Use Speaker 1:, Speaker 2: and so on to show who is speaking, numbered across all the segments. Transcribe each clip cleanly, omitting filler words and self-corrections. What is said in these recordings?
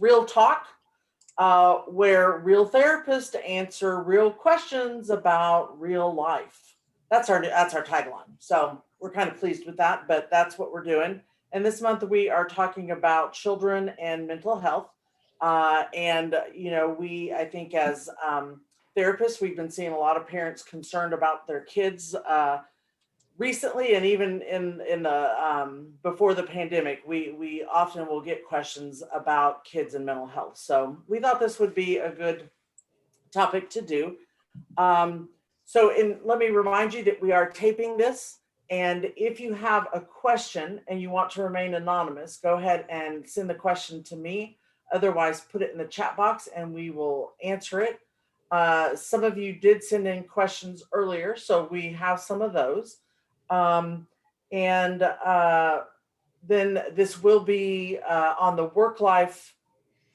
Speaker 1: real talk, where real therapists answer real questions about real life. That's our tagline. So we're kind of pleased with that, but that's what we're doing. And this month we are talking about children and mental health. And I think as therapists, we've been seeing a lot of parents concerned about their kids. Recently, and even in the before the pandemic, we often will get questions about kids and mental health. So we thought this would be a good topic to do. Let me remind you that we are taping this, and if you have a question and you want to remain anonymous, go ahead and send the question to me. Otherwise, put it in the chat box and we will answer it. Some of you did send in questions earlier, so we have some of those. Then this will be on the Work Life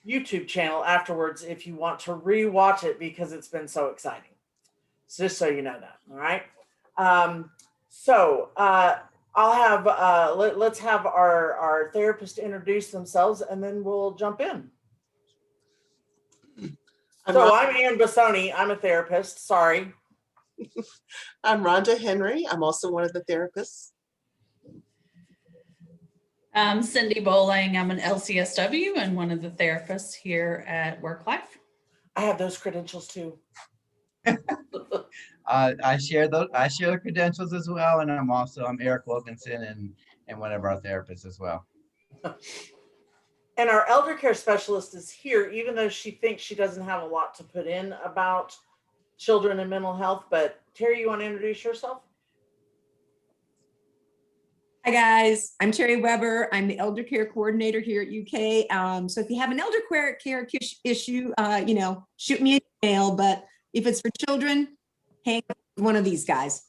Speaker 1: YouTube channel afterwards if you want to rewatch it because it's been so exciting. So just so you know that, all right? I'll have, let's have our therapist introduce themselves and then we'll jump in. I'm Ann Bassoni. I'm a therapist, sorry.
Speaker 2: I'm Rhonda Henry. I'm also one of the therapists.
Speaker 3: I'm Cindy Bowling. I'm an LCSW and one of the therapists here at Work Life.
Speaker 1: I have those credentials too.
Speaker 4: I share the credentials as well, and I'm Eric Wilkinson and one of our therapists as well.
Speaker 1: And our elder care specialist is here, even though she thinks she doesn't have a lot to put in about children and mental health. But Terry, you want to introduce yourself?
Speaker 5: Hi guys, I'm Terry Weber. I'm the elder care coordinator here at UK. So if you have an elder care issue, shoot me an email. But if it's for children, hang up with one of these guys.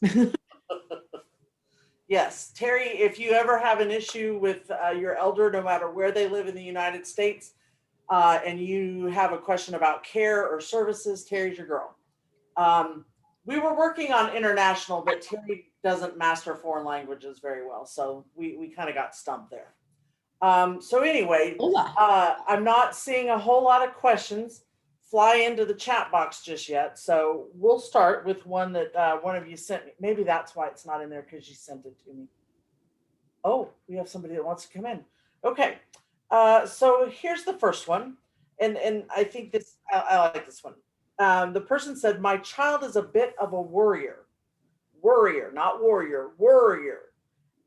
Speaker 1: Yes, Terry, if you ever have an issue with your elder, no matter where they live in the United States, and you have a question about care or services, Terry's your girl. We were working on international, but Terry doesn't master foreign languages very well, so we kind of got stumped there. So anyway, I'm not seeing a whole lot of questions fly into the chat box just yet, so we'll start with one that one of you sent me. Maybe that's why it's not in there, because you sent it to me. Oh, we have somebody that wants to come in. Okay, so here's the first one, and I think this, I like this one. The person said, my child is a bit of a worrier, not warrior, worrier.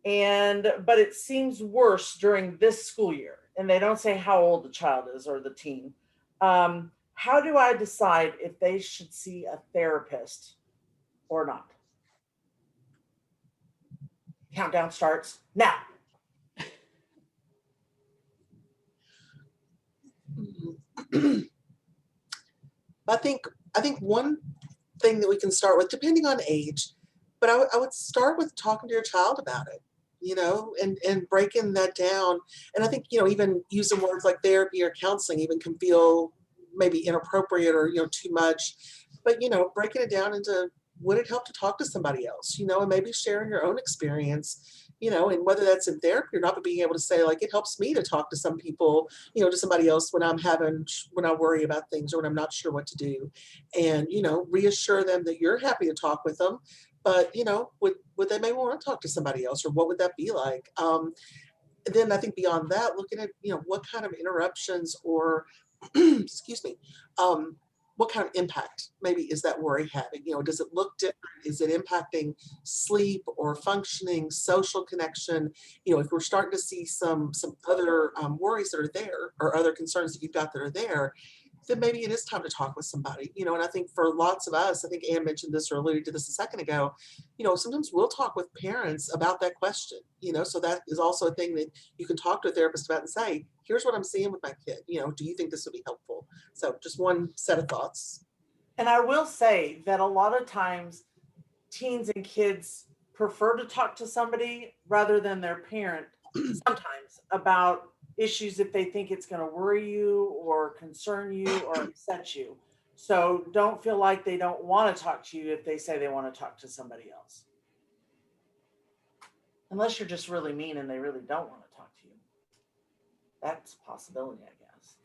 Speaker 1: But it seems worse during this school year. And they don't say how old the child is or the teen. How do I decide if they should see a therapist or not? Countdown starts now.
Speaker 2: I think one thing that we can start with, depending on age, but I would start with talking to your child about it, and breaking that down. And I think, even using words like therapy or counseling even can feel maybe inappropriate or, too much, but, breaking it down into, would it help to talk to somebody else, and maybe sharing your own experience, and whether that's in therapy or not, but being able to say, like, it helps me to talk to some people, to somebody else when I worry about things or when I'm not sure what to do, and, reassure them that you're happy to talk with them, but, would they maybe want to talk to somebody else, or what would that be like? And then I think beyond that, looking at, what kind of interruptions or, excuse me, what kind of impact maybe is that worry having? Does it look different? Is it impacting sleep or functioning, social connection? If we're starting to see some other worries that are there, or other concerns that you've got that are there, then maybe it is time to talk with somebody. And I think for lots of us, I think Ann mentioned this or alluded to this a second ago, sometimes we'll talk with parents about that question, so that is also a thing that you can talk to a therapist about and say, here's what I'm seeing with my kid. Do you think this would be helpful? So just one set of thoughts.
Speaker 1: And I will say that a lot of times teens and kids prefer to talk to somebody rather than their parent sometimes about issues if they think it's going to worry you or concern you or upset you. So don't feel like they don't want to talk to you if they say they want to talk to somebody else. Unless you're just really mean and they really don't want to talk to you. That's a possibility, I guess.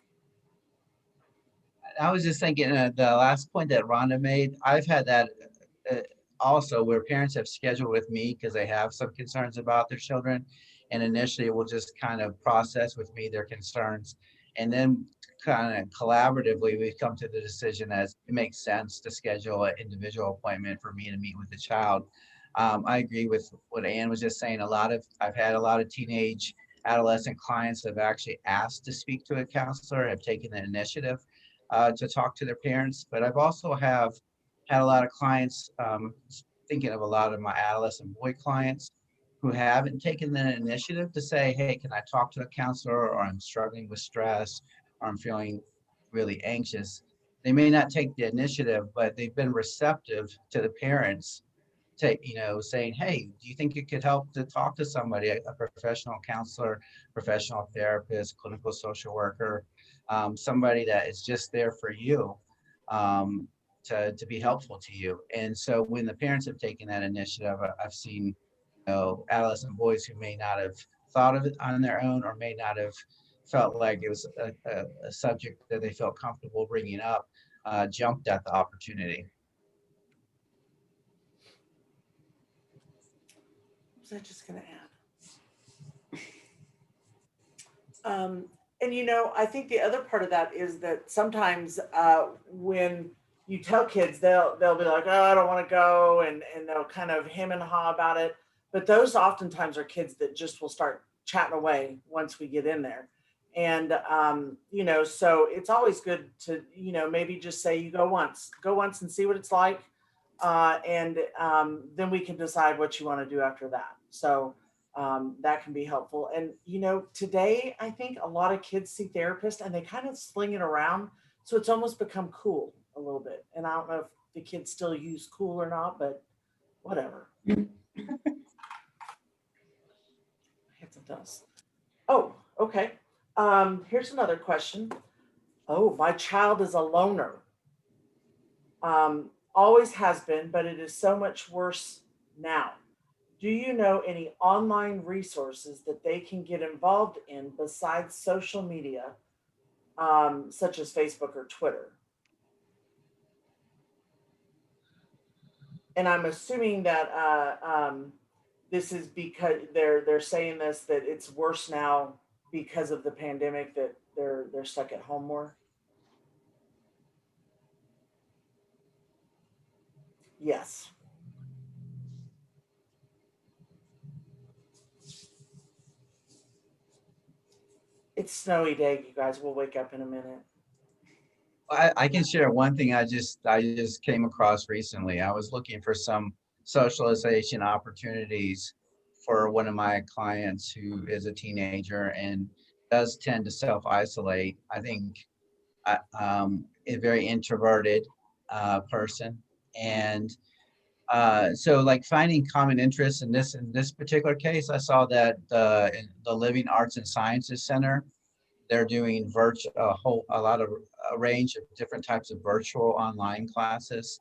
Speaker 4: I was just thinking the last point that Rhonda made, I've had that uh, also where parents have scheduled with me because they have some concerns about their children. And initially we'll just kind of process with me their concerns. And then kind of collaboratively, we've come to the decision as it makes sense to schedule an individual appointment for me to meet with the child. I agree with what Ann was just saying. I've had a lot of teenage adolescent clients that have actually asked to speak to a counselor, have taken the initiative to talk to their parents. But I've also have had a lot of clients, thinking of a lot of my adolescent boy clients who haven't taken the initiative to say, hey, can I talk to a counselor, or I'm struggling with stress, or I'm feeling really anxious. They may not take the initiative, but they've been receptive to the parents saying, hey, do you think it could help to talk to somebody, a professional counselor, professional therapist, clinical social worker, somebody that is just there for you, to be helpful to you. And so when the parents have taken that initiative, I've seen, adolescent boys who may not have thought of it on their own, or may not have felt like it was a subject that they felt comfortable bringing up, jumped at the opportunity.
Speaker 1: What was I just going to add? And I think the other part of that is that sometimes when you tell kids, they'll be like, oh, I don't want to go, and they'll kind of hem and haw about it. But those oftentimes are kids that just will start chatting away once we get in there. And so it's always good to maybe just say, you go once and see what it's like, and then we can decide what you want to do after that. So that can be helpful. And today I think a lot of kids see therapists and they kind of sling it around, so it's almost become cool a little bit. And I don't know if the kids still use cool or not, but whatever. Hit some dust. Oh, okay. Here's another question. Oh, my child is a loner. Always has been, but it is so much worse now. Do you know any online resources that they can get involved in besides social media, such as Facebook or Twitter? And I'm assuming that this is because they're saying this, that it's worse now because of the pandemic, that they're stuck at home more. Yes. It's snowy day, you guys. We'll wake up in a minute.
Speaker 4: I can share one thing I just came across recently. I was looking for some socialization opportunities for one of my clients who is a teenager and does tend to self-isolate. I think a very introverted person. And so like finding common interests in this particular case, I saw that in the Living Arts and Sciences Center, they're doing a range of different types of virtual online classes.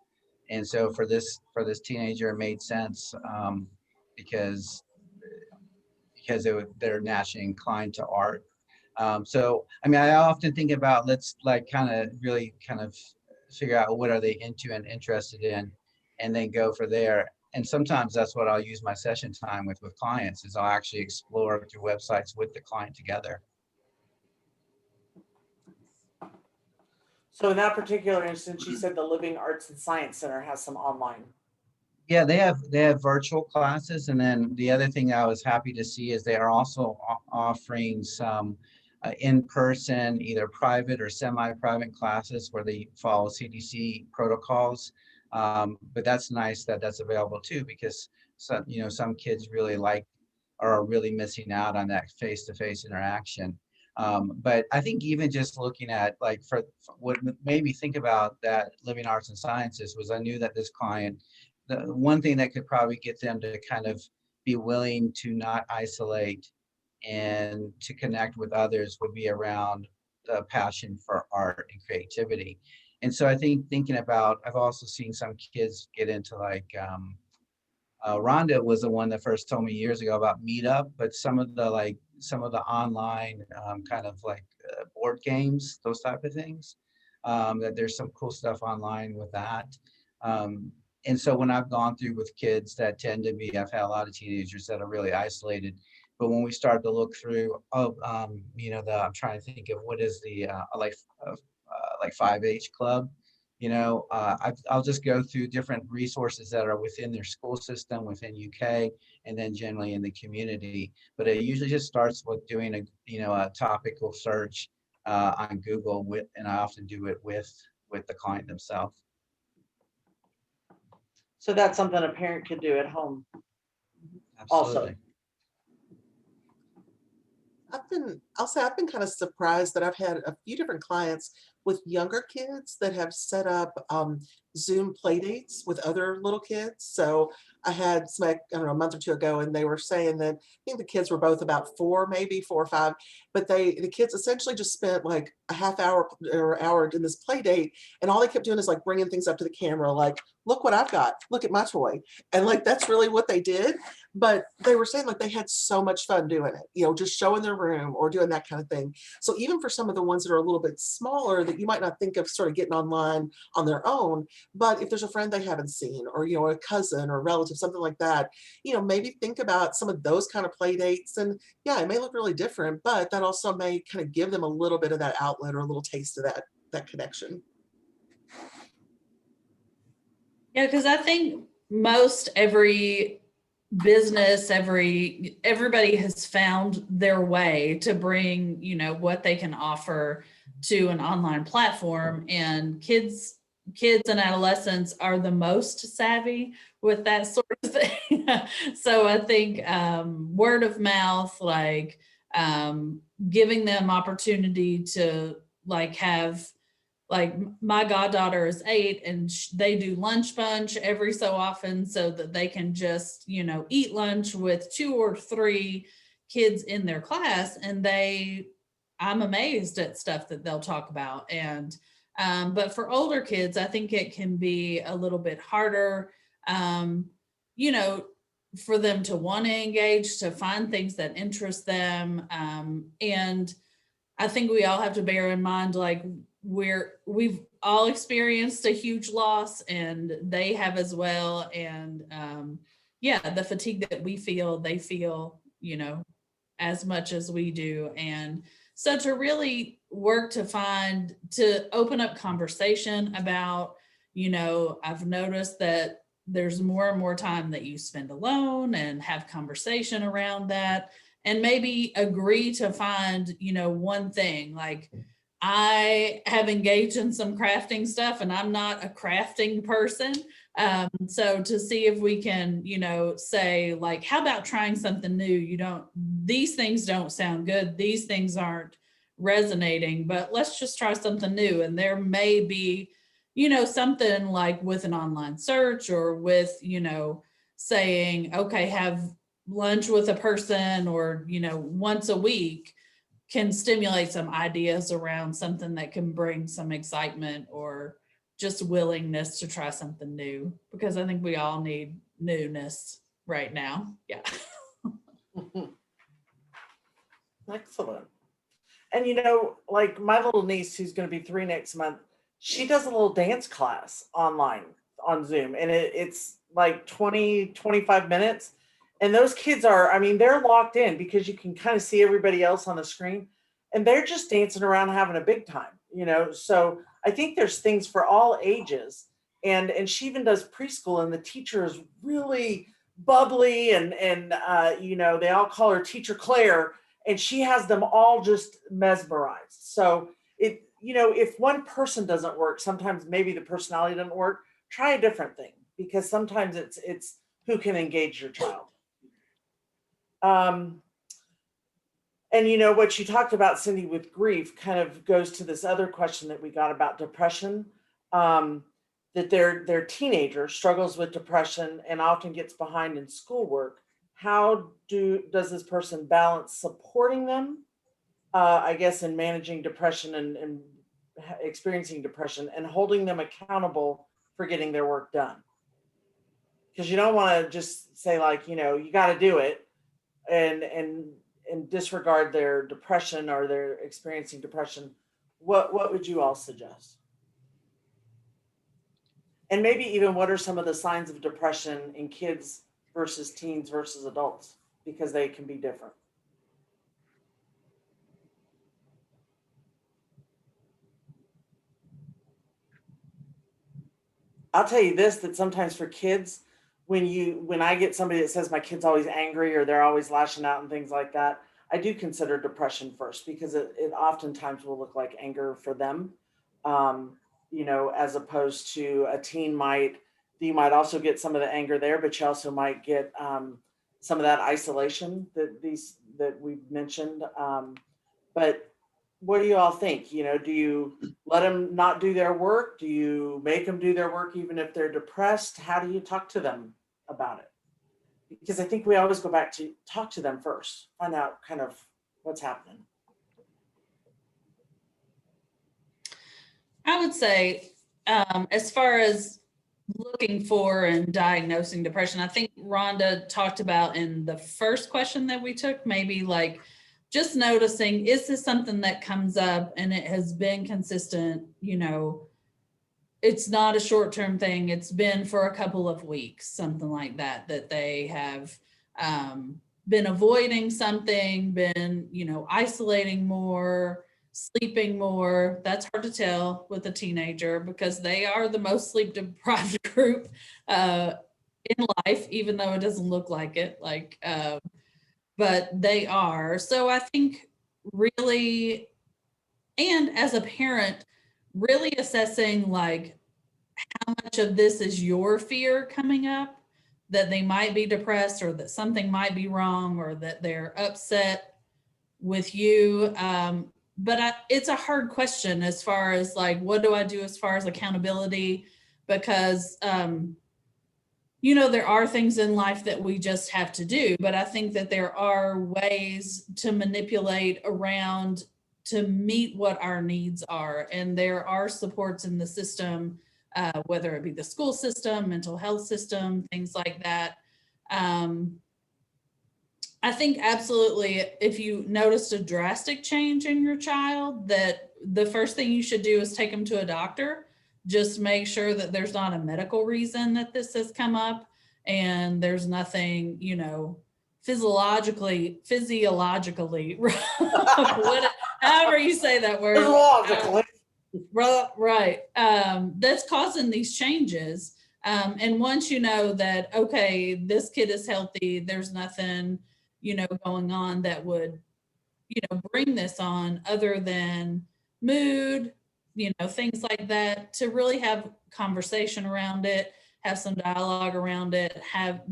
Speaker 4: And so for this teenager, it made sense, because they're naturally inclined to art. So I mean, I often think about, let's like kind of really kind of figure out what are they into and interested in, and then go for there. And sometimes that's what I'll use my session time with clients, is I'll actually explore through websites with the client together.
Speaker 1: So in that particular instance, you said the Living Arts and Science Center has some online.
Speaker 4: Yeah, they have virtual classes, and then the other thing I was happy to see is they are also offering some in-person, either private or semi-private classes where they follow CDC protocols. But that's nice that that's available too, because some kids really are really missing out on that face-to-face interaction. But I think even just looking at for what made me think about that Living Arts and Sciences was, I knew that this client, the one thing that could probably get them to kind of be willing to not isolate and to connect with others would be around the passion for art and creativity. And so I think thinking about, I've also seen some kids get into Rhonda was the one that first told me years ago about Meetup, but some of the online kind of board games, those type of things. that there's some cool stuff online with that. And so when I've gone through with kids that tend to be, I've had a lot of teenagers that are really isolated. But when we start to look through, I'm trying to think of what is the like 5-H club. I'll just go through different resources that are within their school system, within UK, and then generally in the community. But it usually just starts with doing a topical search on Google and I often do it with the client themselves.
Speaker 1: So that's something a parent could do at home.
Speaker 4: Absolutely.
Speaker 2: Also, I've been kind of surprised that I've had a few different clients with younger kids that have set up Zoom play dates with other little kids. So I had somebody, I don't know, a month or two ago, and they were saying that I think the kids were both about 4, maybe 4 or 5, but the kids essentially just spent like a half hour or hour in this play date, and all they kept doing is like bringing things up to the camera, like, look what I've got, look at my toy, and like that's really what they did. But they were saying like they had so much fun doing it, just showing their room or doing that kind of thing. So even for some of the ones that are a little bit smaller that you might not think of sort of getting online on their own, but if there's a friend they haven't seen, or a cousin or a relative, something like that, maybe think about some of those kind of play dates. And yeah, it may look really different, but that also may kind of give them a little bit of that outlet or a little taste of that connection.
Speaker 3: Yeah, because I think most every business, everybody has found their way to bring, what they can offer to an online platform, and kids and adolescents are the most savvy with that sort of thing. So I think word of mouth, like giving them opportunity to have, like, my goddaughter is 8 and they do lunch bunch every so often so that they can just, eat lunch with 2 or 3 kids in their class. And I'm amazed at stuff that they'll talk about. And, but for older kids, I think it can be a little bit harder, for them to want to engage, to find things that interest them. And I think we all have to bear in mind, like, we've all experienced a huge loss, and they have as well. And the fatigue that we feel, they feel, as much as we do. And so to really work to open up conversation about, I've noticed that there's more and more time that you spend alone, and have conversation around that, and maybe agree to find, one thing. Like, I have engaged in some crafting stuff, and I'm not a crafting person. So to see if we can, say, like, how about trying something new? These things don't sound good. These things aren't resonating, but let's just try something new. And there may be, something like with an online search, or with, saying, okay, have lunch with a person, or, once a week, can stimulate some ideas around something that can bring some excitement, or just willingness to try something new, because I think we all need newness right now. Yeah.
Speaker 1: Excellent. And like my little niece, who's going to be 3 next month, she does a little dance class online on Zoom, and it's like 20-25 minutes. And those kids they're locked in, because you can kind of see everybody else on the screen, and they're just dancing around having a big time. So I think there's things for all ages. And she even does preschool, and the teacher is really bubbly, and they all call her Teacher Claire, and she has them all just mesmerized. So if one person doesn't work, sometimes maybe the personality doesn't work. Try a different thing, because sometimes it's who can engage your child. And what you talked about, Cindy, with grief kind of goes to this other question that we got about depression, that their teenager struggles with depression and often gets behind in schoolwork. How does this person balance supporting them, I guess, in managing depression and experiencing depression, and holding them accountable for getting their work done? Because you don't want to just say, like, you got to do it, and disregard their depression, or they're experiencing depression. What would you all suggest? And maybe even what are some of the signs of depression in kids versus teens versus adults, because they can be different. I'll tell you this, that sometimes for kids, when I get somebody that says my kid's always angry or they're always lashing out and things like that, I do consider depression first, because it oftentimes will look like anger for them. Um, as opposed to a teen you might also get some of the anger there, but you also might get some of that isolation that we've mentioned. But what do you all think? Do you let them not do their work? Do you make them do their work even if they're depressed? How do you talk to them about it? Because I think we always go back to talk to them first, find out kind of what's happening.
Speaker 3: I would say, as far as looking for and diagnosing depression, I think Rhonda talked about in the first question that we took, maybe like just noticing, is this something that comes up and it has been consistent? It's not a short-term thing. It's been for a couple of weeks, something like that, that they have been avoiding something, been, isolating more, sleeping more. That's hard to tell with a teenager because they are the most sleep deprived group in life, even though it doesn't look like it. But they are. So I think really, and as a parent, really assessing like how much of this is your fear coming up, that they might be depressed or that something might be wrong or that they're upset with you. But it's a hard question as far as like, what do I do as far as accountability? Because, there are things in life that we just have to do, but I think that there are ways to manipulate around to meet what our needs are. And there are supports in the system, whether it be the school system, mental health system, things like that. I think absolutely, if you noticed a drastic change in your child, that the first thing you should do is take them to a doctor. Just make sure that there's not a medical reason that this has come up and there's nothing, physiologically, however you say that word.
Speaker 1: Physiologically.
Speaker 3: Right. That's causing these changes. And once you know that, okay, this kid is healthy, there's nothing, going on that would, bring this on other than mood, things like that, to really have conversation around it, have some dialogue around it,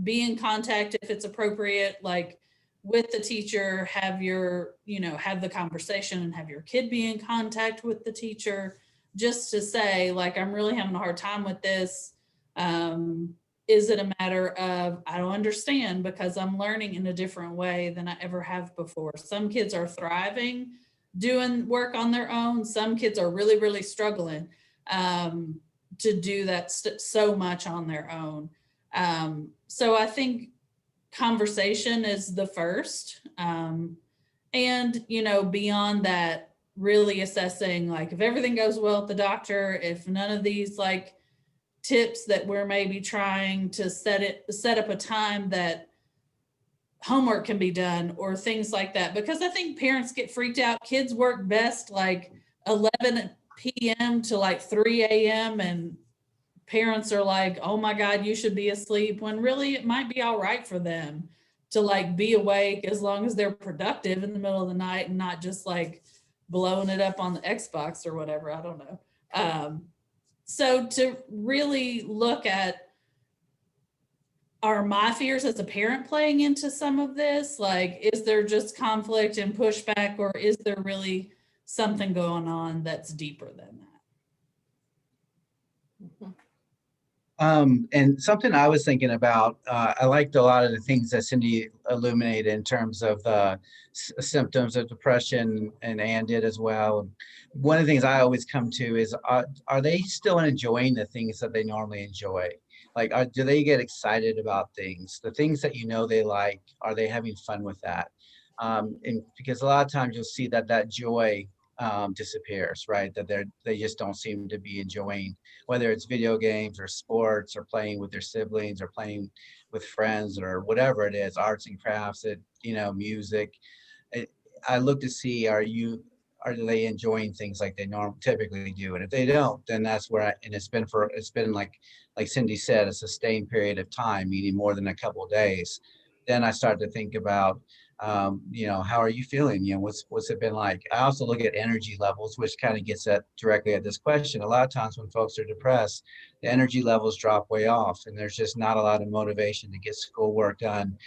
Speaker 3: be in contact if it's appropriate, like with the teacher, have the conversation and have your kid be in contact with the teacher, just to say like, I'm really having a hard time with this. Is it a matter of, I don't understand because I'm learning in a different way than I ever have before? Some kids are thriving doing work on their own. Some kids are really, really struggling to do that so much on their own. So I think conversation is the first. And, beyond that, really assessing like if everything goes well at the doctor, if none of these like tips that we're maybe trying to set up a time that homework can be done or things like that, because I think parents get freaked out. Kids work best like 11 p.m. to like 3 a.m. and parents are like, oh my God, you should be asleep, when really it might be all right for them to like be awake as long as they're productive in the middle of the night and not just like blowing it up on the Xbox or whatever. I don't know. So to really look at, are my fears as a parent playing into some of this? Like, is there just conflict and pushback, or is there really something going on that's deeper than that?
Speaker 4: And something I was thinking about, I liked a lot of the things that Cindy illuminated in terms of the symptoms of depression, and Ann did as well. One of the things I always come to is, are they still enjoying the things that they normally enjoy? Like, do they get excited about things? The things that they like, are they having fun with that? And because a lot of times you'll see that joy disappears, right? That they just don't seem to be enjoying, whether it's video games or sports or playing with their siblings or playing with friends or whatever it is, arts and crafts, music. I, I look to see, are they enjoying things like they typically do? And if they don't, then that's where and it's been like Cindy said, a sustained period of time, meaning more than a couple of days. Then I start to think about, how are you feeling? What's it been like? I also look at energy levels, which kind of gets directly at this question. A lot of times when folks are depressed, the energy levels drop way off, and there's just not a lot of motivation to get schoolwork done,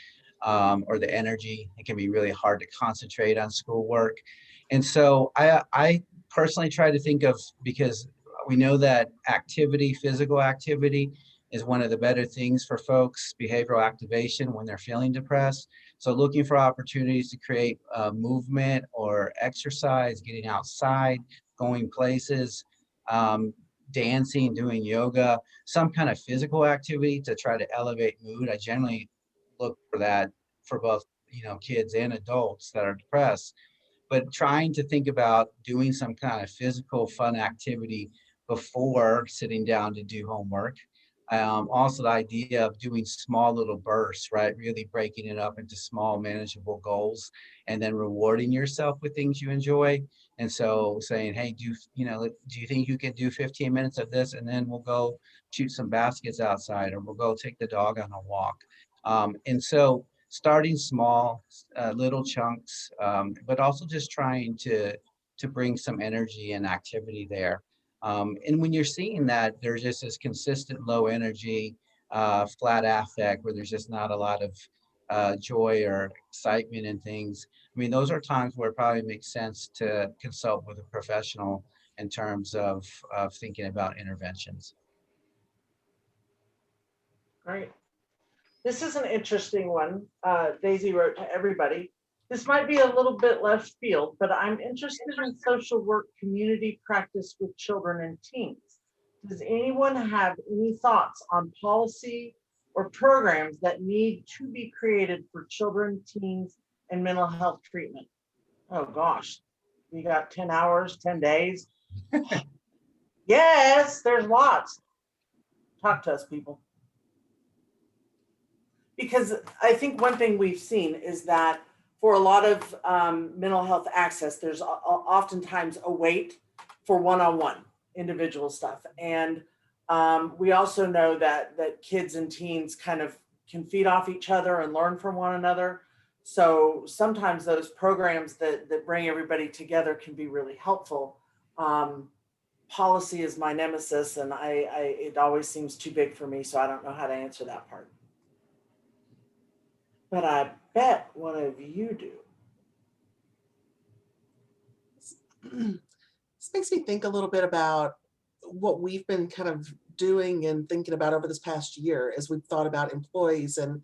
Speaker 4: or the energy. It can be really hard to concentrate on schoolwork. And so I personally try to think of, because we know that physical activity is one of the better things for folks, behavioral activation when they're feeling depressed. So looking for opportunities to create movement or exercise, getting outside, going places, dancing, doing yoga, some kind of physical activity to try to elevate mood. I generally look for that for both, kids and adults that are depressed, but trying to think about doing some kind of physical fun activity before sitting down to do homework. Also, the idea of doing small little bursts, right? Really breaking it up into small, manageable goals, and then rewarding yourself with things you enjoy. And so saying, hey, do you think you can do 15 minutes of this? And then we'll go shoot some baskets outside, or we'll go take the dog on a walk. And so starting small, little chunks, but also just trying to bring some energy and activity there. And when you're seeing that, there's just this consistent low energy, flat affect, where there's just not a lot of joy or excitement in things. I mean, those are times where it probably makes sense to consult with a professional in terms of thinking about interventions.
Speaker 1: Great. This is an interesting one. Daisy wrote to everybody. This might be a little bit left field, but I'm interested in social work community practice with children and teens. Does anyone have any thoughts on policy or programs that need to be created for children, teens, and mental health treatment? Oh gosh, we got 10 hours, 10 days. Yes, there's lots. Talk to us, people. Because I think one thing we've seen is that for a lot of mental health access, there's oftentimes a wait for one-on-one individual stuff. And we also know that kids and teens kind of can feed off each other and learn from one another. So sometimes those programs that bring everybody together can be really helpful. Policy is my nemesis, and it always seems too big for me, so I don't know how to answer that part. But I bet one of you do.
Speaker 2: This makes me think a little bit about what we've been kind of doing and thinking about over this past year as we've thought about employees and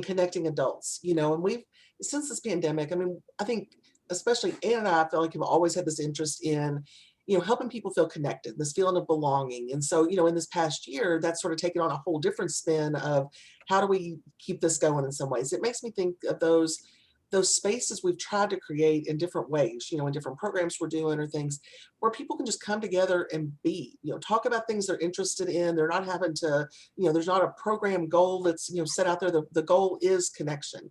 Speaker 2: connecting adults, and we've, since this pandemic, I mean, I think especially Ann and I feel like have always had this interest in, helping people feel connected, this feeling of belonging. And so, in this past year, that's sort of taken on a whole different spin of how do we keep this going in some ways. It makes me think of those spaces we've tried to create in different ways, in different programs we're doing or things where people can just come together and be, talk about things they're interested in. They're not having to, there's not a program goal that's, set out there. The goal is connection.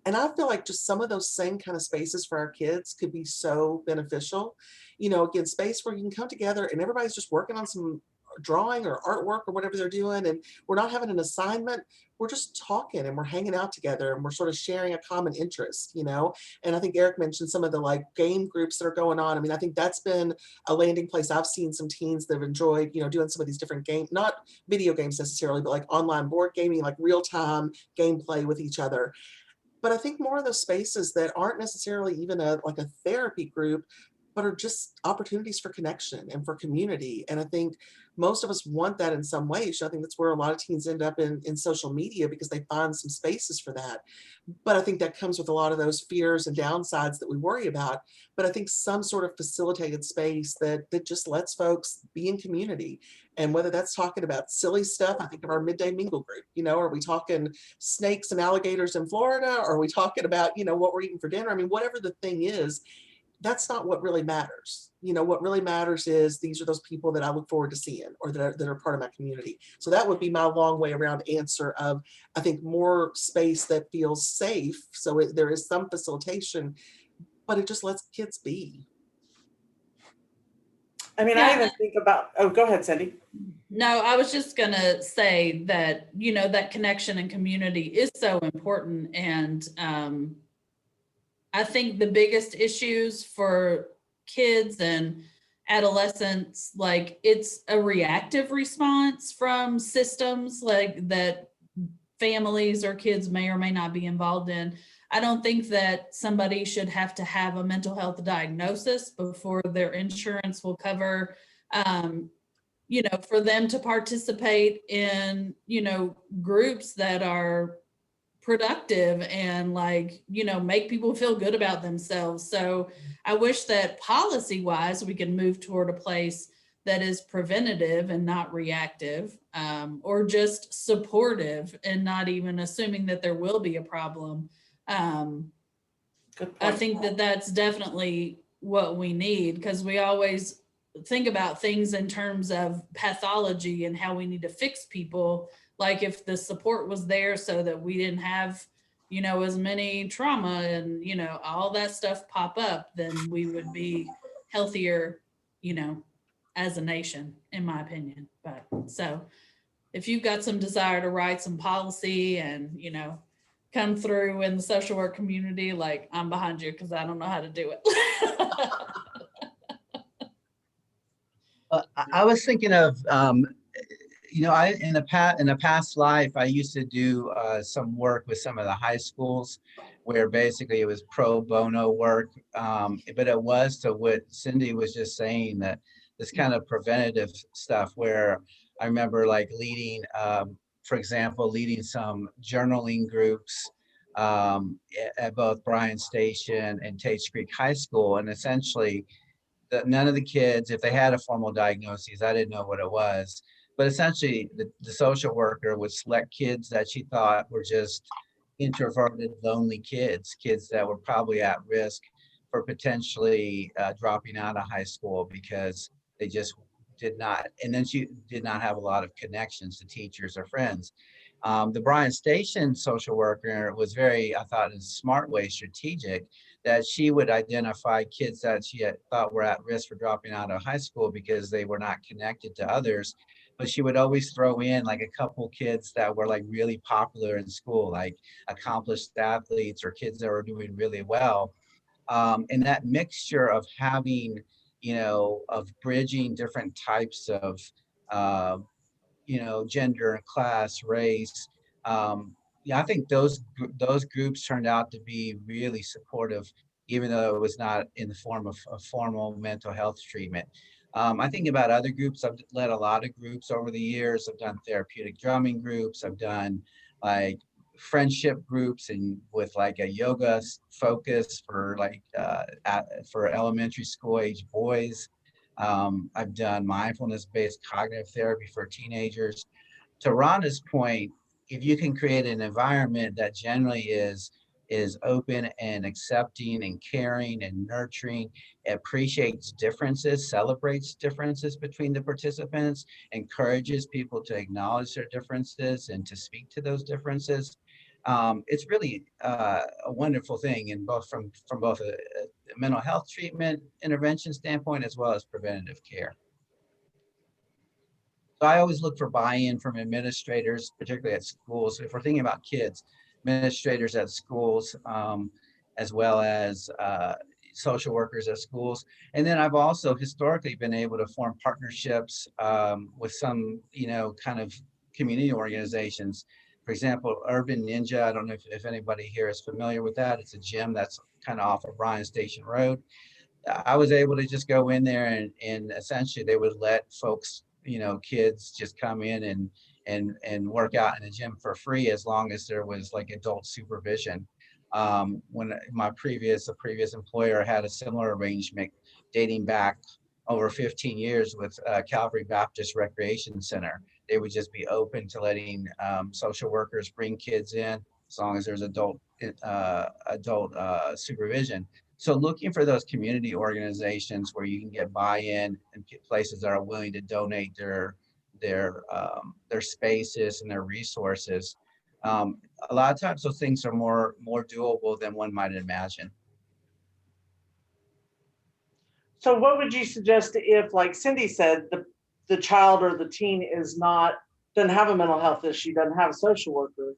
Speaker 2: And I feel like just some of those same kind of spaces for our kids could be so beneficial. Again, space where you can come together and everybody's just working on some drawing or artwork or whatever they're doing. And we're not having an assignment. We're just talking and we're hanging out together and we're sort of sharing a common interest, And I think Eric mentioned some of the like game groups that are going on. I mean, I think that's been a landing place. I've seen some teens that have enjoyed, doing some of these different games, not video games necessarily, but like online board gaming, like real-time gameplay with each other. But I think more of those spaces that aren't necessarily even like a therapy group, but are just opportunities for connection and for community. And I think most of us want that in some ways. I think that's where a lot of teens end up in social media because they find some spaces for that. But I think that comes with a lot of those fears and downsides that we worry about. But I think some sort of facilitated space that just lets folks be in community. And whether that's talking about silly stuff, I think of our midday mingle group, are we talking snakes and alligators in Florida? Or are we talking about, what we're eating for dinner? I mean, whatever the thing is, that's not what really matters. You know, what really matters is these are those people that I look forward to seeing, or that are part of my community. So that would be my long way around answer of, I think, more space that feels safe. So there is some facilitation, but it just lets kids be.
Speaker 1: I mean, I
Speaker 3: Yeah.
Speaker 1: even think about, oh, go ahead, Cindy.
Speaker 3: No, I was just gonna say that, you know, that connection and community is so important. And I think the biggest issues for kids and adolescents, like it's a reactive response from systems like that families or kids may or may not be involved in. I don't think that somebody should have to have a mental health diagnosis before their insurance will cover, you know, for them to participate in, you know, groups that are productive and, like, you know, make people feel good about themselves. So I wish that policy wise we could move toward a place that is preventative and not reactive, or just supportive and not even assuming that there will be a problem.
Speaker 1: Good
Speaker 3: I
Speaker 1: point.
Speaker 3: think that that's definitely what we need, because we always think about things in terms of pathology and how we need to fix people. Like if the support was there so that we didn't have, you know, as many trauma and, you know, all that stuff pop up, then we would be healthier, you know, as a nation, in my opinion. But so if you've got some desire to write some policy and, you know, come through in the social work community, like I'm behind you, because I don't know how to do it.
Speaker 4: I was thinking of, you know, I in a past life, I used to do some work with some of the high schools, where basically it was pro bono work. But it was to what Cindy was just saying, that this kind of preventative stuff, where I remember like leading, for example, leading some journaling groups at both Bryan Station and Tates Creek High School, and essentially that none of the kids, if they had a formal diagnosis, I didn't know what it was, but essentially the social worker would select kids that she thought were just introverted, lonely kids, kids that were probably at risk for potentially dropping out of high school because they just did not, and then she did not have a lot of connections to teachers or friends. The Bryan Station social worker was very, I thought, in a smart way, strategic, that she would identify kids that she had thought were at risk for dropping out of high school because they were not connected to others. But she would always throw in like a couple kids that were like really popular in school, like accomplished athletes or kids that were doing really well. And that mixture of having, you know, of bridging different types of uh, you know, gender, class, race. Yeah, I think those groups turned out to be really supportive, even though it was not in the form of a formal mental health treatment. I think about other groups. I've led a lot of groups over the years. I've done therapeutic drumming groups. I've done like friendship groups and with like a yoga focus for like for elementary school age boys. I've done mindfulness-based cognitive therapy for teenagers. To Rhonda's point, if you can create an environment that generally is open and accepting and caring and nurturing, appreciates differences, celebrates differences between the participants, encourages people to acknowledge their differences and to speak to those differences. It's really a wonderful thing, and both from both a mental health treatment intervention standpoint as well as preventative care. So I always look for buy-in from administrators, particularly at schools. If we're thinking about kids, administrators at schools, as well as social workers at schools. And then I've also historically been able to form partnerships with some, you know, kind of community organizations. For example, Urban Ninja, I don't know if anybody here is familiar with that. It's a gym that's kind of off of Bryan Station Road. I was able to just go in there and essentially they would let folks, you know, kids just come in and work out in the gym for free as long as there was like adult supervision. When my previous employer had a similar arrangement dating back over 15 years with Calvary Baptist Recreation Center, they would just be open to letting social workers bring kids in as long as there's adult supervision. So looking for those community organizations where you can get buy-in and places that are willing to donate their spaces and their resources. A lot of times those things are more doable than one might imagine.
Speaker 1: So what would you suggest if, like Cindy said, the child or the teen doesn't have a mental health issue, doesn't have a social worker?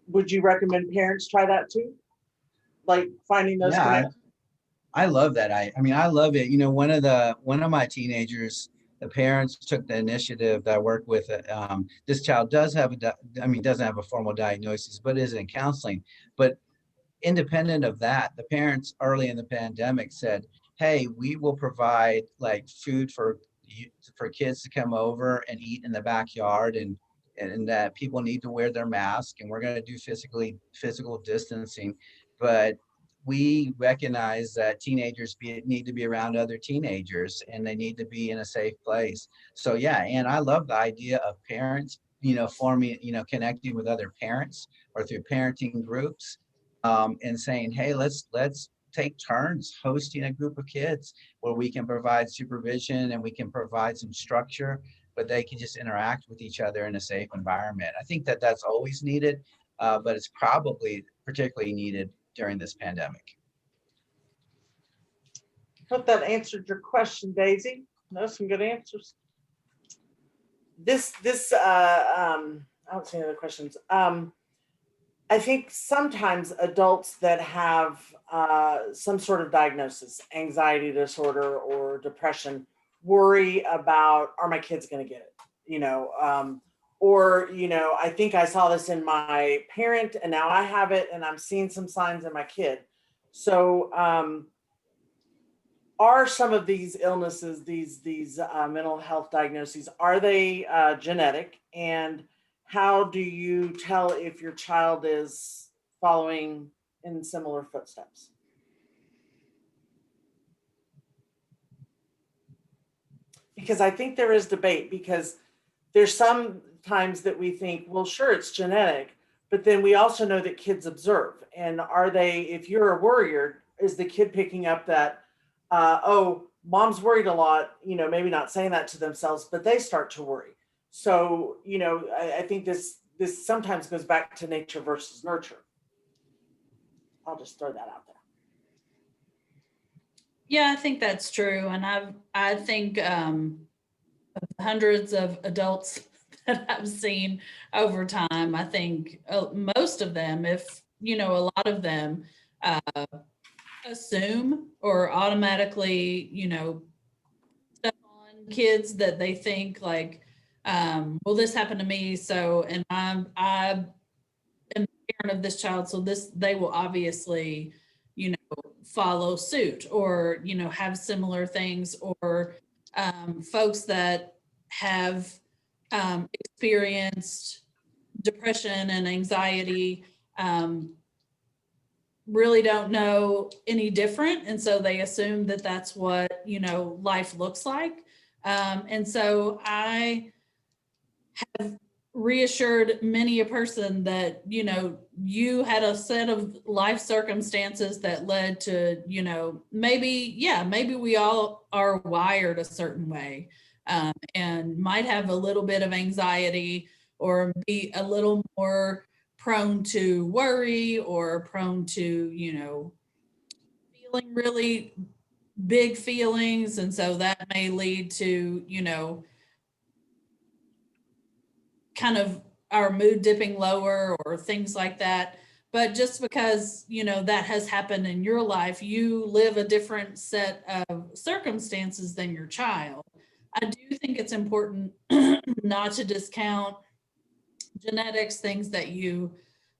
Speaker 1: Would you recommend parents try that too? Like finding those
Speaker 4: Yeah,
Speaker 1: connections?
Speaker 4: I love that. I mean, I love it. You know, one of my teenagers, the parents took the initiative that I work with. This child does have doesn't have a formal diagnosis, but is in counseling. But independent of that, the parents early in the pandemic said, hey, we will provide like food for kids to come over and eat in the backyard, and that people need to wear their mask, and we're going to do physical distancing. But we recognize that teenagers need to be around other teenagers, and they need to be in a safe place. So yeah, and I love the idea of parents, forming, connecting with other parents or through parenting groups, and saying, hey, let's take turns hosting a group of kids where we can provide supervision and we can provide some structure, but they can just interact with each other in a safe environment. I think that that's always needed, but it's probably particularly needed during this pandemic.
Speaker 1: Hope that answered your question, Daisy. Those some good answers. I don't see any other questions. I think sometimes adults that have some sort of diagnosis, anxiety disorder or depression, worry about, are my kids going to get it? I think I saw this in my parent and now I have it and I'm seeing some signs in my kid. So are some of these illnesses, these mental health diagnoses, are they genetic? And how do you tell if your child is following in similar footsteps? Because I think there is debate, because there's some times that we think, well, sure, it's genetic, but then we also know that kids observe. And if you're a worrier, is the kid picking up that, oh, mom's worried a lot, maybe not saying that to themselves, but they start to worry. So, I think this sometimes goes back to nature versus nurture. I'll just throw that out there.
Speaker 3: Yeah, I think that's true. And I think hundreds of adults that I've seen over time, I think most of them, if, a lot of them assume or automatically, step on kids that they think like, well, this happened to me. So, and I am the parent of this child. So they will obviously, follow suit or, have similar things, or folks that have experienced depression and anxiety really don't know any different. And so they assume that that's what, life looks like. And so I have reassured many a person that, you had a set of life circumstances that led to, maybe we all are wired a certain way, and might have a little bit of anxiety or be a little more prone to worry or prone to, feeling really big feelings. And so that may lead to, kind of our mood dipping lower or things like that. But just because, that has happened in your life, you live a different set of circumstances than your child. I do think it's important not to discount genetics, things that you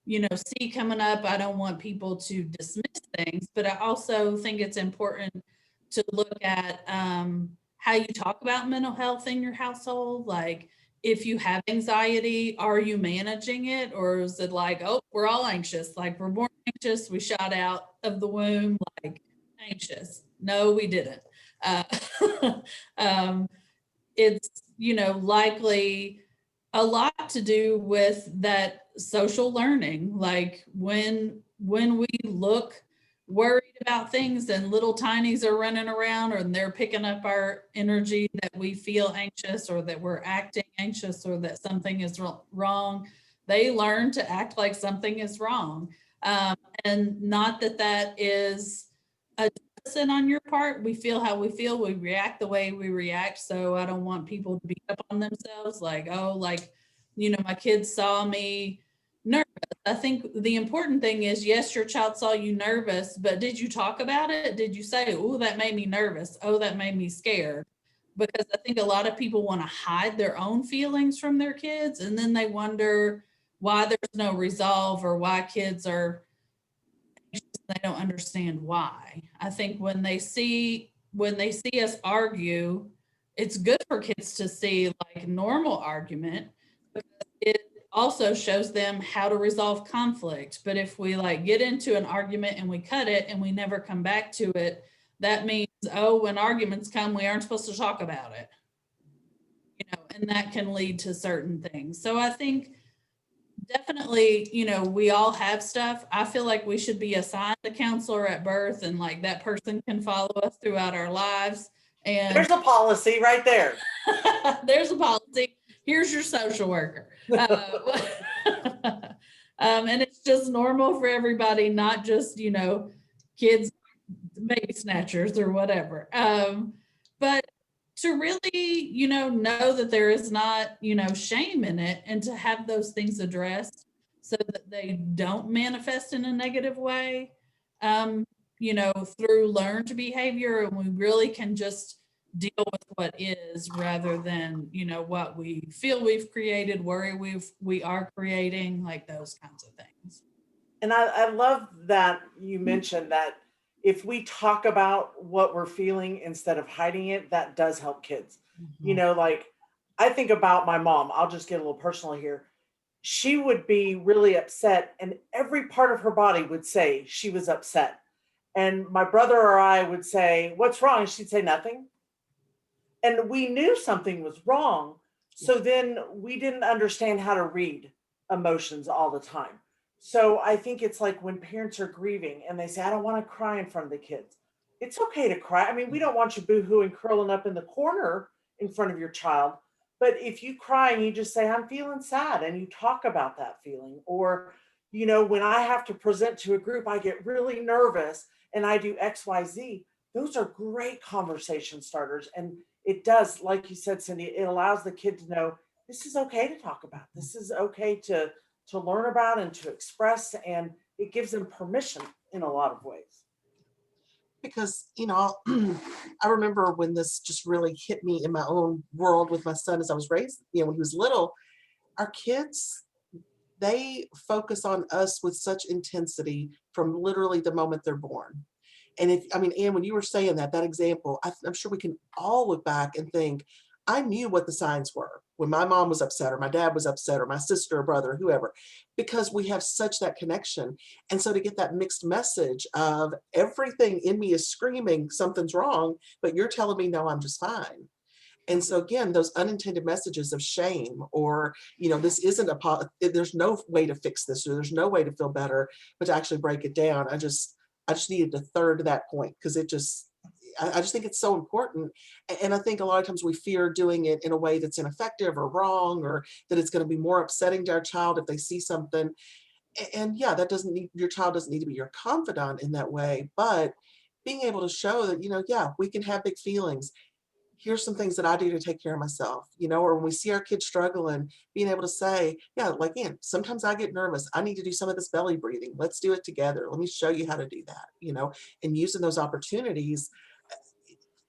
Speaker 3: see coming up. I don't want people to dismiss things, but I also think it's important to look at how you talk about mental health in your household. Like, if you have anxiety, are you managing it? Or is it like, oh, we're all anxious, like we're born anxious, we shot out of the womb like anxious? No, we didn't. It's, likely a lot to do with that social learning. Like when we look worried about things and little tinies are running around and they're picking up our energy that we feel anxious or that we're acting anxious or that something is wrong, they learn to act like something is wrong. And not that that is a deficit on your part. We feel how we feel. We react the way we react. So I don't want people to beat up on themselves like, oh, like, you know, my kids saw me nervous. I think the important thing is, yes, your child saw you nervous, but did you talk about it? Did you say, oh, that made me nervous? Oh, that made me scared? Because I think a lot of people want to hide their own feelings from their kids. And then they wonder why there's no resolve or why kids are, they don't understand why. I think when they see us argue, it's good for kids to see like normal argument, because it also shows them how to resolve conflict. But if we like get into an argument and we cut it and we never come back to it, that means, oh, when arguments come, we aren't supposed to talk about it. You know, and that can lead to certain things. So I think definitely, you know, we all have stuff. I feel like we should be assigned a counselor at birth, and like that person can follow us throughout our lives. And
Speaker 1: There's a policy right there.
Speaker 3: there's a policy. Here's your social worker. And it's just normal for everybody, not just, you know, kids, baby snatchers or whatever. But to really, you know that there is not, you know, shame in it, and to have those things addressed so that they don't manifest in a negative way, you know, through learned behavior. And we really can just deal with what is rather than, you know, what we feel we've created, worry we are creating, like those kinds of things.
Speaker 1: And I love that you mentioned that if we talk about what we're feeling instead of hiding it, that does help kids. You know, like I think about my mom. I'll just get a little personal here. She would be really upset, and every part of her body would say she was upset. And my brother or I would say, "What's wrong?" And she'd say, "Nothing." And we knew something was wrong. So then we didn't understand how to read emotions all the time. So I think it's like when parents are grieving and they say, "I don't want to cry in front of the kids." It's okay to cry. I mean, we don't want you boohooing, curling up in the corner in front of your child. But if you cry and you just say, "I'm feeling sad," and you talk about that feeling, or, you know, when I have to present to a group, I get really nervous and I do XYZ. Those are great conversation starters. And it does, like you said, Cindy, it allows the kid to know this is okay to talk about. This is okay to learn about and to express, and it gives them permission in a lot of ways.
Speaker 2: Because, you know, I remember when this just really hit me in my own world with my son as I was raised, you know, when he was little. Our kids, they focus on us with such intensity from literally the moment they're born. And if, I mean, Anne, when you were saying that example, I'm sure we can all look back and think, I knew what the signs were when my mom was upset or my dad was upset or my sister or brother or whoever, because we have such that connection. And so to get that mixed message of everything in me is screaming something's wrong, but you're telling me, no, I'm just fine. And so again, those unintended messages of shame, or, you know, this isn't there's no way to fix this, or there's no way to feel better, but to actually break it down. I just needed to third that point, because I just think it's so important. And I think a lot of times we fear doing it in a way that's ineffective or wrong, or that it's going to be more upsetting to our child if they see something. And yeah, your child doesn't need to be your confidant in that way, but being able to show that, you know, yeah, we can have big feelings. Here's some things that I do to take care of myself, you know, or when we see our kids struggling, being able to say, yeah, like, Ian, sometimes I get nervous. I need to do some of this belly breathing. Let's do it together. Let me show you how to do that, you know, and using those opportunities,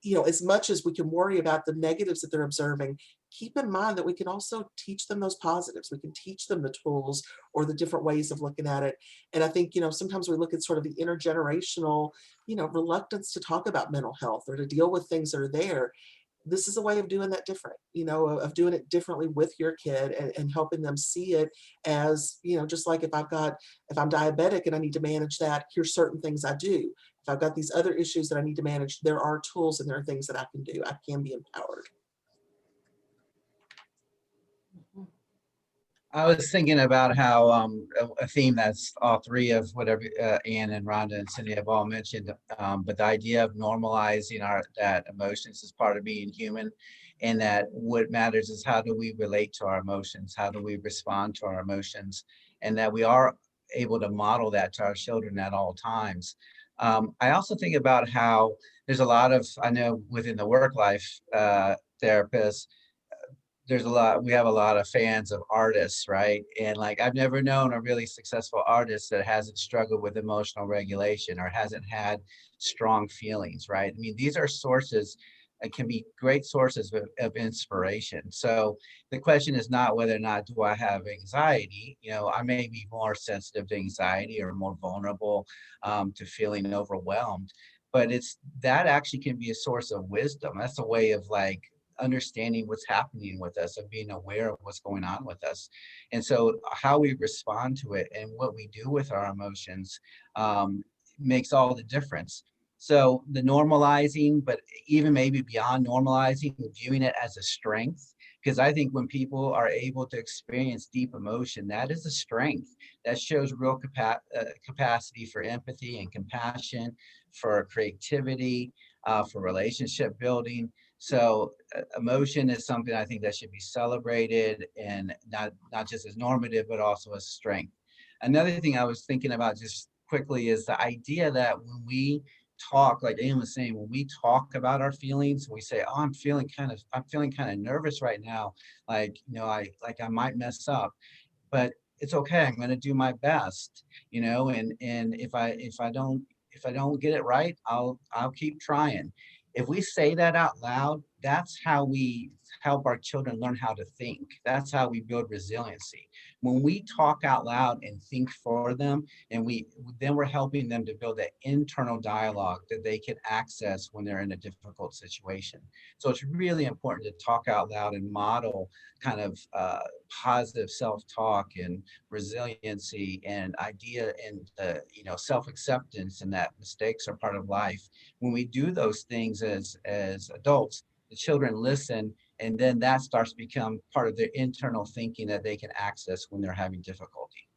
Speaker 2: you know, as much as we can worry about the negatives that they're observing, keep in mind that we can also teach them those positives. We can teach them the tools or the different ways of looking at it. And I think, you know, sometimes we look at sort of the intergenerational, you know, reluctance to talk about mental health or to deal with things that are there. This is a way of doing that different, you know, of doing it differently with your kid, and helping them see it as, you know, just like if I'm diabetic and I need to manage that, here's certain things I do. If I've got these other issues that I need to manage, there are tools and there are things that I can do. I can be empowered.
Speaker 4: I was thinking about how a theme that's all three of whatever Anne and Rhonda and Cindy have all mentioned, but the idea of normalizing that emotions is part of being human, and that what matters is how do we relate to our emotions, how do we respond to our emotions, and that we are able to model that to our children at all times. I also think about how there's a lot of, I know within the work life therapists, we have a lot of fans of artists, right? And like, I've never known a really successful artist that hasn't struggled with emotional regulation or hasn't had strong feelings, right? I mean, these are sources, it can be great sources of inspiration. So the question is not whether or not do I have anxiety. You know, I may be more sensitive to anxiety or more vulnerable to feeling overwhelmed, but it's that actually can be a source of wisdom. That's a way of like understanding what's happening with us and being aware of what's going on with us. And so how we respond to it and what we do with our emotions makes all the difference. So the normalizing, but even maybe beyond normalizing, viewing it as a strength, because I think when people are able to experience deep emotion, that is a strength. That shows real capacity for empathy and compassion, for creativity, for relationship building. So emotion is something I think that should be celebrated, and not just as normative, but also as strength. Another thing I was thinking about just quickly is the idea that when we talk, like Ian was saying, when we talk about our feelings, we say, "Oh, I'm feeling kind of nervous right now. Like, you know, I might mess up, but it's okay. I'm going to do my best, you know, and if I don't get it right, I'll keep trying." If we say that out loud, that's how we help our children learn how to think. That's how we build resiliency. When we talk out loud and think for them, and then we're helping them to build that internal dialogue that they can access when they're in a difficult situation. So it's really important to talk out loud and model kind of positive self-talk and resiliency and idea and self-acceptance, and that mistakes are part of life. When we do those things as adults, the children listen, and then that starts to become part of their internal thinking that they can access when they're having difficulty.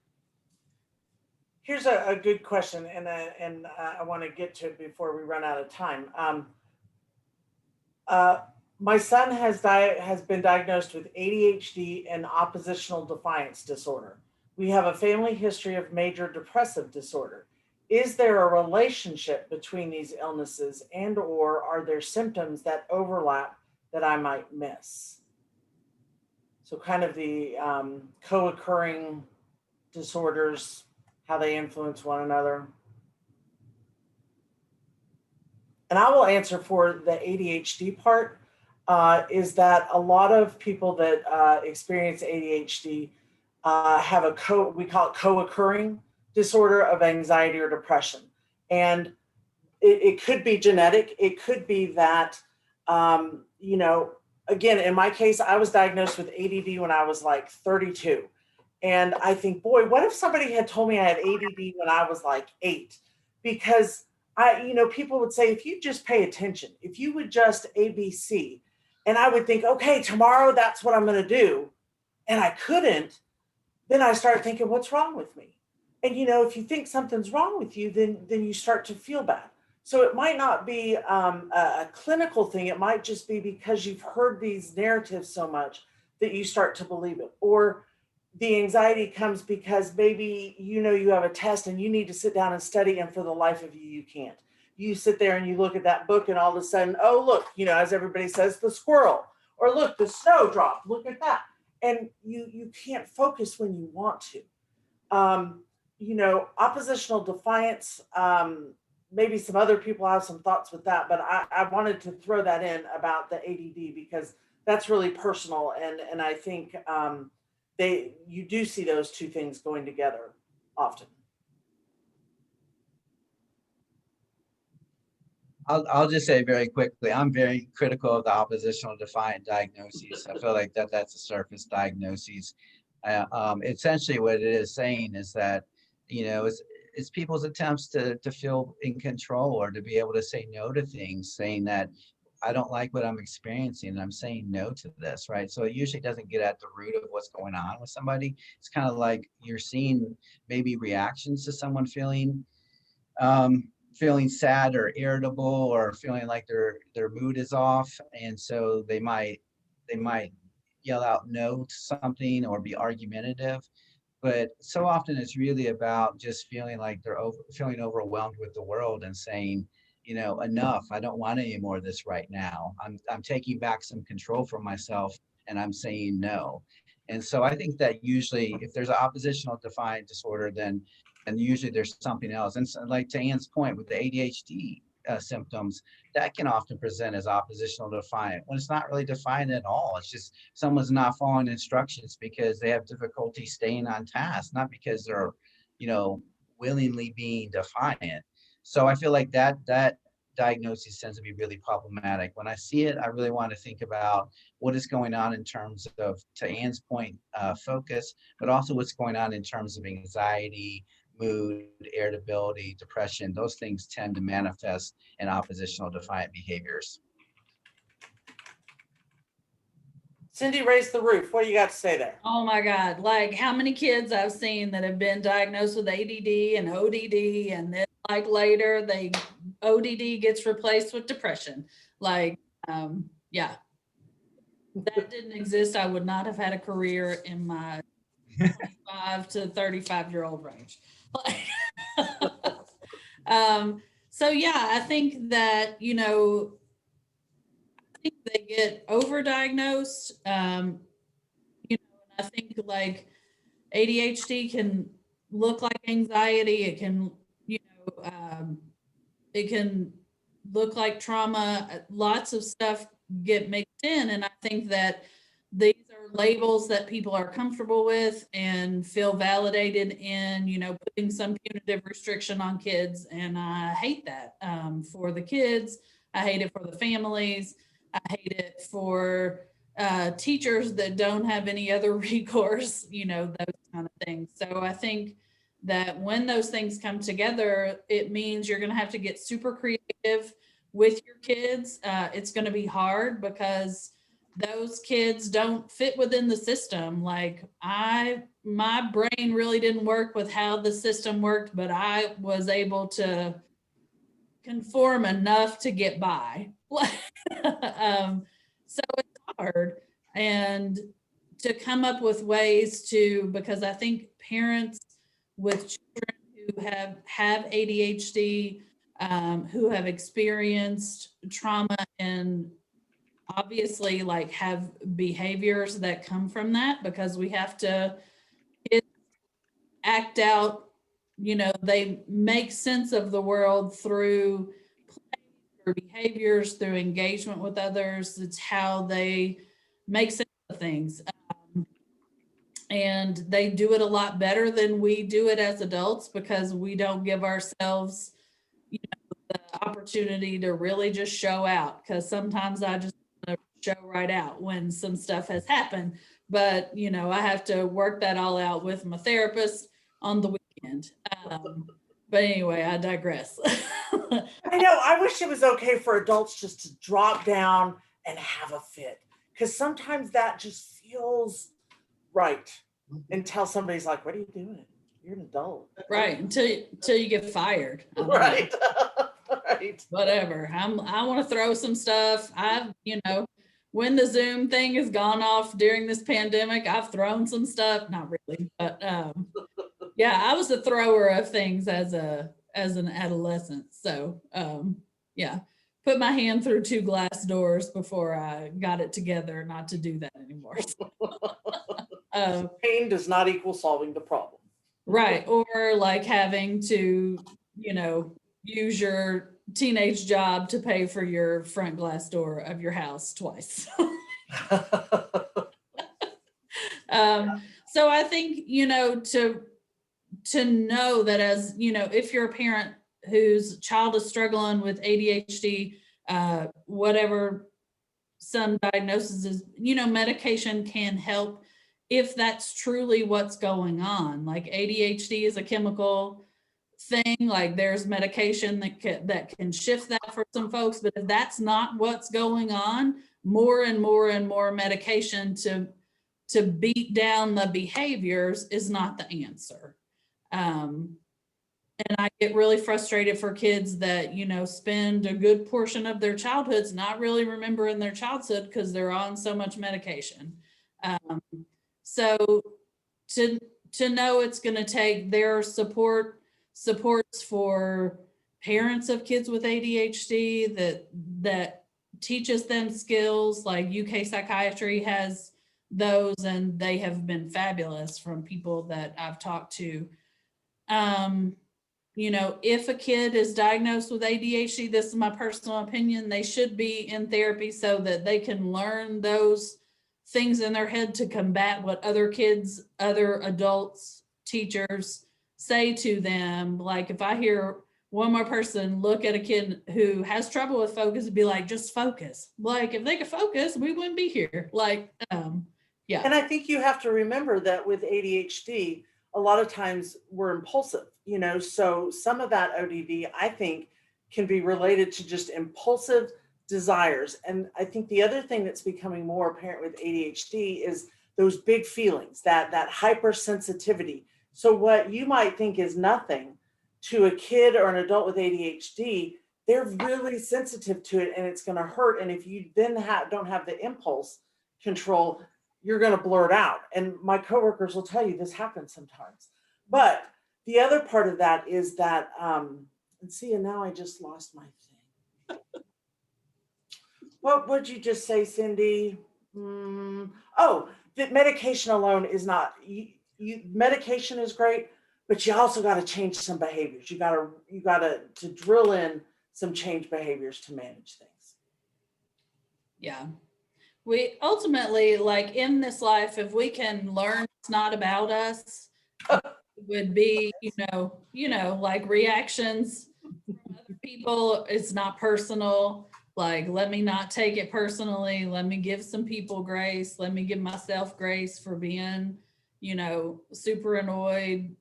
Speaker 1: Here's a good question, and I want to get to it before we run out of time. Uh, my son has been diagnosed with ADHD and oppositional defiance disorder. We have a family history of major depressive disorder. Is there a relationship between these illnesses, and or are there symptoms that overlap that I might miss? So kind of the co-occurring disorders, how they influence one another. And I will answer for the ADHD part, is that a lot of people that experience ADHD have we call it co-occurring disorder of anxiety or depression. And it could be genetic. It could be that, again, in my case, I was diagnosed with ADD when I was like 32. And I think, boy, what if somebody had told me I had ADD when I was like 8? Because people would say, if you just pay attention, if you would just ABC, and I would think, okay, tomorrow that's what I'm going to do. And I couldn't. Then I started thinking, what's wrong with me? And if you think something's wrong with you, then you start to feel bad. So it might not be a clinical thing. It might just be because you've heard these narratives so much that you start to believe it. Or the anxiety comes because maybe you have a test and you need to sit down and study, and for the life of you can't. You sit there and you look at that book, and all of a sudden, oh look, as everybody says, the squirrel, or look, the snow dropped, look at that. And you can't focus when you want to. Oppositional defiance, maybe some other people have some thoughts with that, but I wanted to throw that in about the ADD because that's really personal, and I think you do see those two things going together often.
Speaker 4: I'll just say very quickly, I'm very critical of the oppositional defiant diagnoses. I feel like that's a surface diagnosis. Essentially what it is saying is that, it's people's attempts to feel in control or to be able to say no to things, saying that I don't like what I'm experiencing and I'm saying no to this, right? So it usually doesn't get at the root of what's going on with somebody. It's kind of like you're seeing maybe reactions to someone feeling sad or irritable or feeling like their mood is off, and so they might yell out no to something or be argumentative. But so often it's really about just feeling like feeling overwhelmed with the world and saying, enough, I don't want any more of this right now. I'm taking back some control for myself and I'm saying no. And so I think that usually if there's an oppositional defiant disorder, then and usually there's something else. And so, like to Ann's point with the ADHD symptoms, that can often present as oppositional defiant when it's not really defiant at all. It's just someone's not following instructions because they have difficulty staying on task, not because they're, you know, willingly being defiant. So I feel like that diagnosis tends to be really problematic. When I see it, I really want to think about what is going on in terms of, to Ann's point, focus, but also what's going on in terms of anxiety, mood, irritability, depression. Those things tend to manifest in oppositional defiant behaviors.
Speaker 1: Cindy, raise the roof. What do you got to say there?
Speaker 3: Oh my God. Like how many kids I've seen that have been diagnosed with ADD and ODD, and then like later ODD gets replaced with depression. Like, yeah, that didn't exist. I would not have had a career in my 25 to 35-year-old range. So yeah, I think that, I think they get overdiagnosed. And I think like ADHD can look like anxiety. It can, it can look like trauma. Lots of stuff get mixed in. And I think that these are labels that people are comfortable with and feel validated in, putting some punitive restriction on kids. And I hate that for the kids. I hate it for the families. I hate it for teachers that don't have any other recourse, those kind of things. So I think that when those things come together, it means you're going to have to get super creative with your kids. It's going to be hard because those kids don't fit within the system. Like my brain really didn't work with how the system worked, but I was able to conform enough to get by. So it's hard. And to come up with ways because I think parents with children who have ADHD, who have experienced trauma and obviously like have behaviors that come from that, because we have to act out, they make sense of the world through play, through behaviors, through engagement with others. It's how they make sense of things. And they do it a lot better than we do it as adults because we don't give ourselves, the opportunity to really just show out. Because sometimes I just show right out when some stuff has happened. But, I have to work that all out with my therapist on the weekend. But anyway, I digress.
Speaker 1: I know. I wish it was okay for adults just to drop down and have a fit, because sometimes that just feels right until somebody's like, "What are you doing? You're an adult."
Speaker 3: Right. Until you get fired.
Speaker 1: Right. Right.
Speaker 3: Whatever. I want to throw some stuff. When the Zoom thing has gone off during this pandemic, I've thrown some stuff. Not really, but yeah, I was a thrower of things as an adolescent. So yeah, put my hand through 2 glass doors before I got it together not to do that anymore.
Speaker 1: Pain does not equal solving the problem.
Speaker 3: Right. Or like having to, use your teenage job to pay for your front glass door of your house twice. So I think, to know that as, if you're a parent whose child is struggling with ADHD, whatever some diagnosis is, medication can help if that's truly what's going on. Like ADHD is a chemical thing. Like there's medication that can shift that for some folks, but if that's not what's going on, more and more and more medication to beat down the behaviors is not the answer. And I get really frustrated for kids that, you know, spend a good portion of their childhoods not really remembering their childhood because they're on so much medication. So to know it's going to take their supports for parents of kids with ADHD that teaches them skills, like UK Psychiatry has those, and they have been fabulous from people that I've talked to. You know, if a kid is diagnosed with ADHD, this is my personal opinion, they should be in therapy so that they can learn those things in their head to combat what other kids, other adults, teachers say to them. Like if I hear one more person look at a kid who has trouble with focus and be like, just focus. Like if they could focus, we wouldn't be here. Like, yeah.
Speaker 1: And I think you have to remember that with ADHD, a lot of times we're impulsive, you know, so some of that ODD, I think, can be related to just impulsive desires. And I think the other thing that's becoming more apparent with ADHD is those big feelings, that hypersensitivity. So what you might think is nothing to a kid or an adult with ADHD, they're really sensitive to it and it's going to hurt. And if you then don't have the impulse control, you're going to blurt out. And my coworkers will tell you this happens sometimes. But the other part of that is that, and see, and now I just lost my thing. What would you just say, Cindy? Oh, that medication alone is not, medication is great, but you also got to change some behaviors. You got to drill in some change behaviors to manage things.
Speaker 3: Yeah. We ultimately, like in this life, if we can learn it's not about us, it would be, you know, like reactions from other people. It's not personal. Like, let me not take it personally. Let me give some people grace. Let me give myself grace for being, you know, super annoyed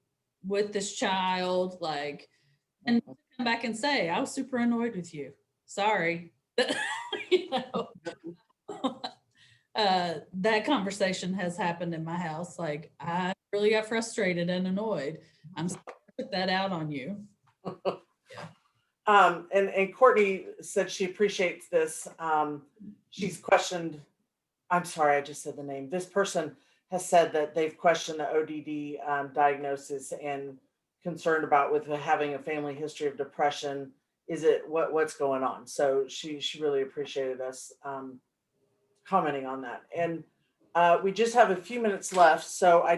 Speaker 3: with this child. Like, and come back and say, I was super annoyed with you. Sorry. You know. That conversation has happened in my house. Like, I really got frustrated and annoyed. I'm sorry to put that out on you.
Speaker 1: And Courtney said she appreciates this. She's questioned, I'm sorry, I just said the name. This person has said that they've questioned the ODD diagnosis and concerned about with having a family history of depression. Is it what's going on? So she really appreciated us commenting on that. And we just have a few minutes left. So I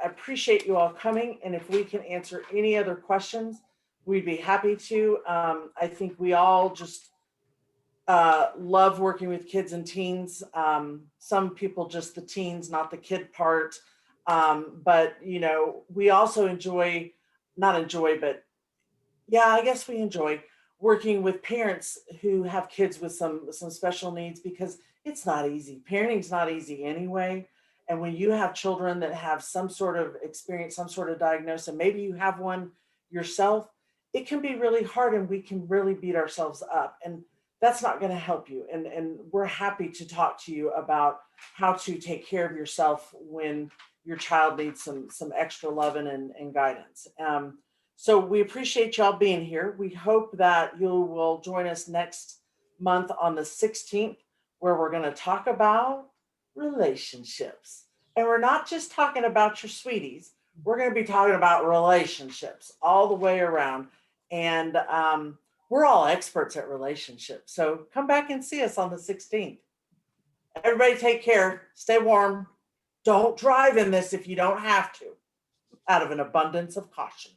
Speaker 1: appreciate you all coming. And if we can answer any other questions, we'd be happy to. I think we all just love working with kids and teens. Some people just the teens, not the kid part. But, you know, we also but yeah, I guess we enjoy working with parents who have kids with some special needs, because it's not easy. Parenting's not easy anyway. And when you have children that have some sort of experience, some sort of diagnosis, and maybe you have one yourself, it can be really hard and we can really beat ourselves up. And that's not going to help you. And we're happy to talk to you about how to take care of yourself when your child needs some extra loving and guidance. So we appreciate y'all being here. We hope that you will join us next month on the 16th, where we're going to talk about relationships. And we're not just talking about your sweeties. We're going to be talking about relationships all the way around. And we're all experts at relationships. So come back and see us on the 16th. Everybody take care. Stay warm. Don't drive in this if you don't have to, out of an abundance of caution.